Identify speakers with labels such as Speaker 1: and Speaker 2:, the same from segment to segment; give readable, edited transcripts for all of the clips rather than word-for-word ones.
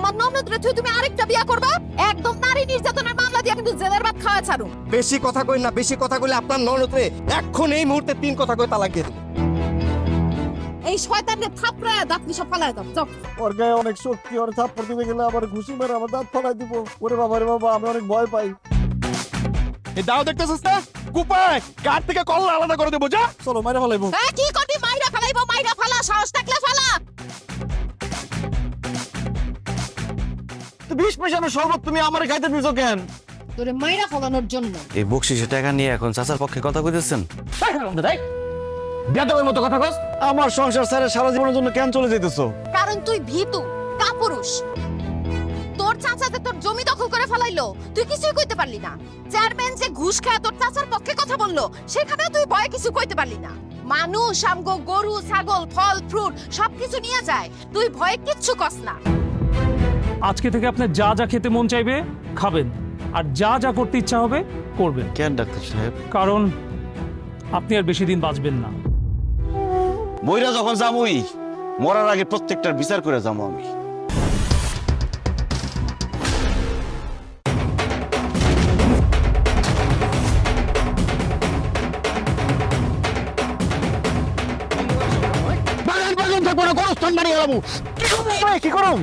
Speaker 1: আমার ননদরে তুমি আরেকটা বিয়া করবা, একদম নারী নির্যাতনের মামলা দিয়ে কিন্তু জেলের ভাত খাওয়া ছাড়ুম।
Speaker 2: বেশি কথা কই না, বেশি কথা কইলে আপনার ননদরে এখন এই মুহূর্তে 3 কথা কই তালাক দিয়ে দেব।
Speaker 1: এই শয়তানকে থাপড়ায় দাঁত সব ফালায় দাও, যাও।
Speaker 3: ওর গায়ে অনেক শক্তি, ওর থাপ্পড় দিতে গেলে আবার ঘুষি মেরে আমার দাঁত ফালাই দিব। ওরে বাবা রে বাবা, আমি অনেক ভয় পাই।
Speaker 2: এই দাও দেখতেছিস না কুপায় গাড় থেকে কল্লা আলাদা করে দেবো, যা।
Speaker 3: চলো মাইরা ফেলাইবো।
Speaker 1: হ্যাঁ কি করবি? মাইরা ফালাইবো, মাইরা ফালা, সাহস থাকলে ফালা।
Speaker 3: 20 পয়সার শরবত তুমি আমার খাইতে দিছো কেন?
Speaker 1: তোরে মাইরা ফালানোর জন্য।
Speaker 4: এই বকশিসের টাকা নিয়ে এখন চাচার পক্ষে কথা কইতেছেন?
Speaker 3: বেয়াদবের মতো কথা কস। আমার সংসার ছেড়ে সারা জীবনের জন্য কেন চলে যাইতেছো?
Speaker 1: কারণ তুই ভীতু, কাপুরুষ। তোর চাচাতে তোর জমি দখল করে ফেলাইলো, তুই কিছুই কইতে পারলি না। চেয়ারম্যান যে ঘুষ খায় তোর চাচার পক্ষে কথা বললো, সেখানেও তুই ভয়ে কিছু কইতে পারলি না। মানুষ আমগো গরু, ছাগল, ফল, ফ্রুট সবকিছু নিয়ে যায়, তুই ভয়ে কিচ্ছু কস না।
Speaker 5: আজকে থেকে আপনার যা যা খেতে মন চাইবে খাবেন, আর যা যা করতে ইচ্ছা হবে করবেন।
Speaker 4: কেন ডাক্তার সাহেব?
Speaker 5: কারণ আপনি আর বেশি দিন বাঁচবেন না।
Speaker 4: মইরা যখন যামুই, মরার আগে প্রত্যেকটার বিচার করে যাবো আমি।
Speaker 3: কি করুম?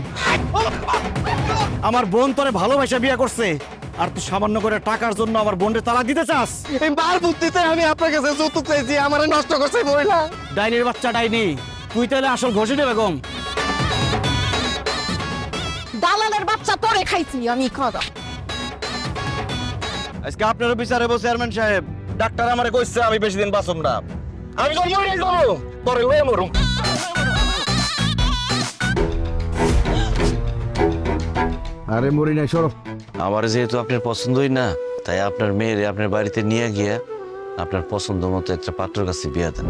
Speaker 3: আমার বোন তোরে ভালোবাসা বিয়ে করছে, আর তুই সামান্য করে টাকার জন্য আমার বোনকে তালাক দিতে চাস?
Speaker 2: এই মার বুদ্ধিতে আমি আপনার কাছে যৌতুক চাইছি, আমারে নষ্ট করছে মহিলা।
Speaker 3: ডাইনির বাচ্চা ডাইনি, তুই তাহলে আসল ঘষিটে বেগম।
Speaker 1: দালালের বাচ্চা তোরে খাইছি আমি, খাওয়া।
Speaker 4: আজকে আপনার বিচারে বসে চেয়ারম্যান সাহেব, ডাক্তার আমারে কইছে আমি বেশি দিন বাঁচব না। আমি তো মরে যাব, পরে লয়ে মরুম।
Speaker 3: আরে মরি নাই, সরব।
Speaker 4: আমার যেহেতু আপনার পছন্দই না, তাই আপনার মেয়েরে আপনার বাড়িতে নিয়ে গিয়ে আপনার পছন্দ মতো একটা পাত্রের কাছে বিয়ে দেন।